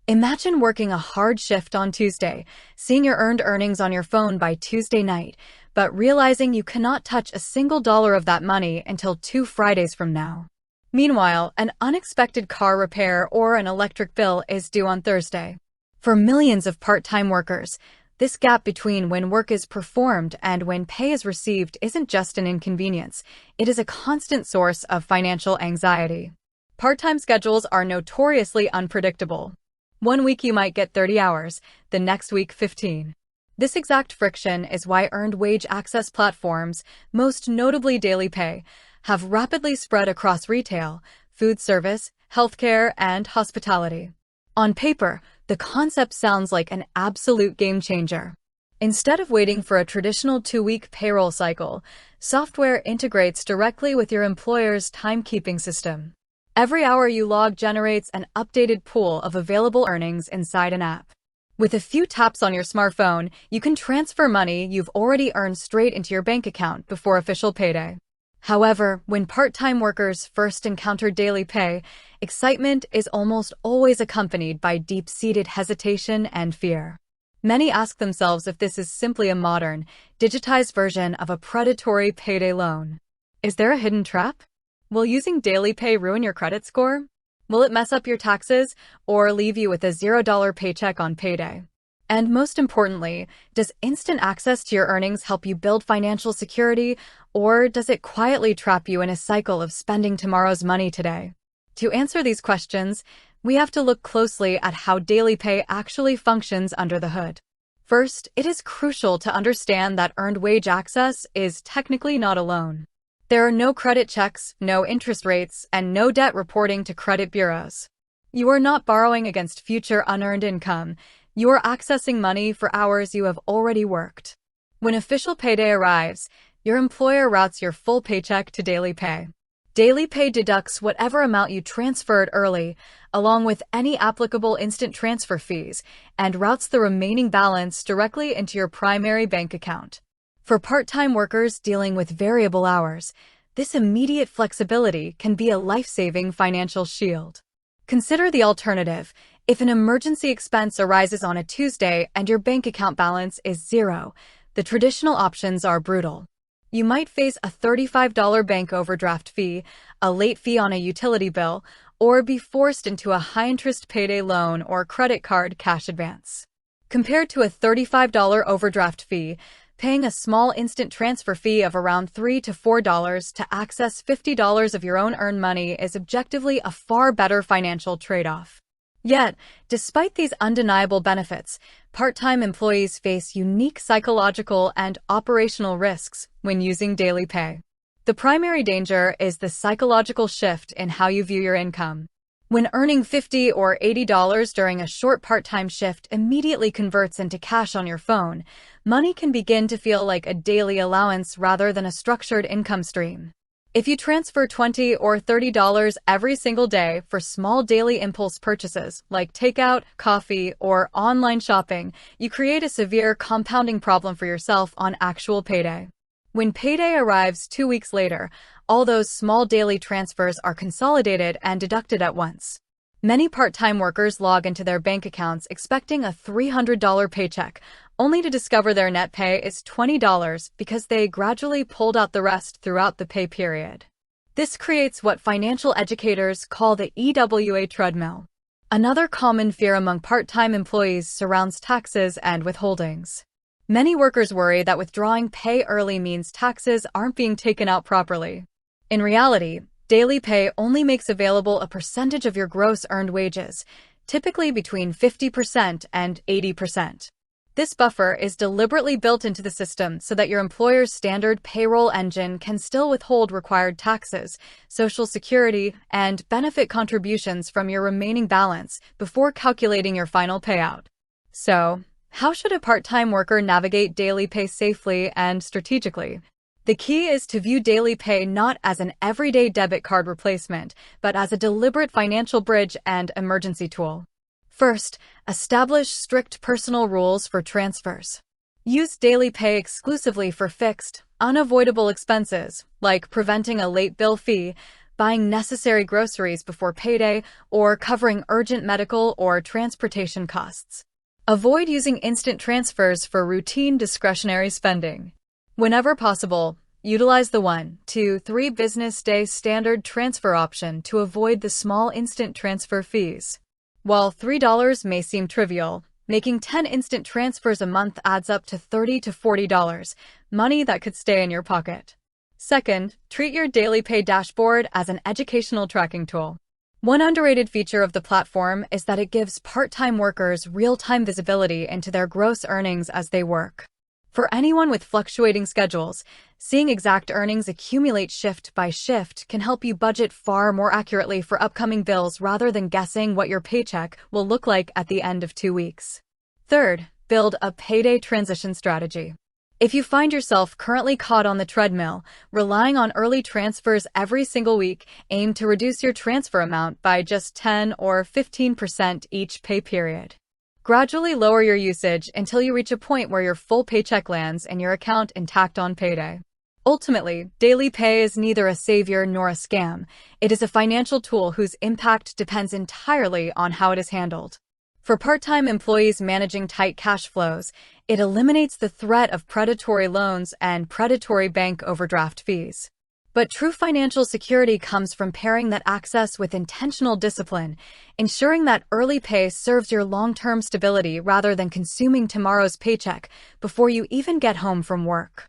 Imagine working a hard shift on Tuesday, seeing your earned earnings on your phone by Tuesday night, but realizing you cannot touch a single dollar of that money until 2 Fridays from now. Meanwhile, an unexpected car repair or an electric bill is due on Thursday. For millions of part-time workers, this gap between when work is performed and when pay is received isn't just an inconvenience, it is a constant source of financial anxiety. Part-time schedules are notoriously unpredictable. One week you might get 30 hours, the next week 15. This exact friction is why earned wage access platforms, most notably DailyPay, have rapidly spread across retail, food service, healthcare, and hospitality. On paper, the concept sounds like an absolute game changer. Instead of waiting for a traditional 2-week payroll cycle, software integrates directly with your employer's timekeeping system. Every hour you log generates an updated pool of available earnings inside an app. With a few taps on your smartphone, you can transfer money you've already earned straight into your bank account before official payday. However, when part-time workers first encounter DailyPay, excitement is almost always accompanied by deep-seated hesitation and fear. Many ask themselves if this is simply a modern, digitized version of a predatory payday loan. Is there a hidden trap? Will using DailyPay ruin your credit score? Will it mess up your taxes or leave you with a $0 paycheck on payday? And most importantly, does instant access to your earnings help you build financial security, or does it quietly trap you in a cycle of spending tomorrow's money today? To answer these questions, we have to look closely at how DailyPay actually functions under the hood. First, it is crucial to understand that earned wage access is technically not a loan. There are no credit checks, no interest rates, and no debt reporting to credit bureaus. You are not borrowing against future unearned income. You are accessing money for hours you have already worked. When official payday arrives, your employer routes your full paycheck to DailyPay. DailyPay deducts whatever amount you transferred early, along with any applicable instant transfer fees, and routes the remaining balance directly into your primary bank account. For part-time workers dealing with variable hours, this immediate flexibility can be a life-saving financial shield. Consider the alternative. If an emergency expense arises on a Tuesday and your bank account balance is zero, the traditional options are brutal. You might face a $35 bank overdraft fee, a late fee on a utility bill, or be forced into a high-interest payday loan or credit card cash advance. Compared to a $35 overdraft fee, paying a small instant transfer fee of around $3 to $4 to access $50 of your own earned money is objectively a far better financial trade-off. Yet, despite these undeniable benefits, part-time employees face unique psychological and operational risks when using DailyPay. The primary danger is the psychological shift in how you view your income. When earning $50 or $80 during a short part-time shift immediately converts into cash on your phone, money can begin to feel like a daily allowance rather than a structured income stream. If you transfer $20 or $30 every single day for small daily impulse purchases like takeout, coffee, or online shopping, you create a severe compounding problem for yourself on actual payday. When payday arrives 2 weeks later, all those small daily transfers are consolidated and deducted at once. Many part-time workers log into their bank accounts expecting a $300 paycheck, only to discover their net pay is $20 because they gradually pulled out the rest throughout the pay period. This creates what financial educators call the EWA treadmill. Another common fear among part-time employees surrounds taxes and withholdings. Many workers worry that withdrawing pay early means taxes aren't being taken out properly. In reality, DailyPay only makes available a percentage of your gross earned wages, typically between 50% and 80%. This buffer is deliberately built into the system so that your employer's standard payroll engine can still withhold required taxes, Social Security, and benefit contributions from your remaining balance before calculating your final payout. So, how should a part-time worker navigate DailyPay safely and strategically? The key is to view DailyPay not as an everyday debit card replacement, but as a deliberate financial bridge and emergency tool. First, establish strict personal rules for transfers. Use DailyPay exclusively for fixed, unavoidable expenses, like preventing a late bill fee, buying necessary groceries before payday, or covering urgent medical or transportation costs. Avoid using instant transfers for routine discretionary spending. Whenever possible, utilize the 1 to 3 business day standard transfer option to avoid the small instant transfer fees. While $3 may seem trivial, making 10 instant transfers a month adds up to $30 to $40, money that could stay in your pocket. Second, treat your DailyPay dashboard as an educational tracking tool. One underrated feature of the platform is that it gives part-time workers real-time visibility into their gross earnings as they work. For anyone with fluctuating schedules, seeing exact earnings accumulate shift by shift can help you budget far more accurately for upcoming bills rather than guessing what your paycheck will look like at the end of 2 weeks. Third, build a payday transition strategy. If you find yourself currently caught on the treadmill, relying on early transfers every single week, aim to reduce your transfer amount by just 10 or 15% each pay period. Gradually lower your usage until you reach a point where your full paycheck lands in your account intact on payday. Ultimately, DailyPay is neither a savior nor a scam. It is a financial tool whose impact depends entirely on how it is handled. For part-time employees managing tight cash flows, it eliminates the threat of predatory loans and predatory bank overdraft fees. But true financial security comes from pairing that access with intentional discipline, ensuring that early pay serves your long-term stability rather than consuming tomorrow's paycheck before you even get home from work.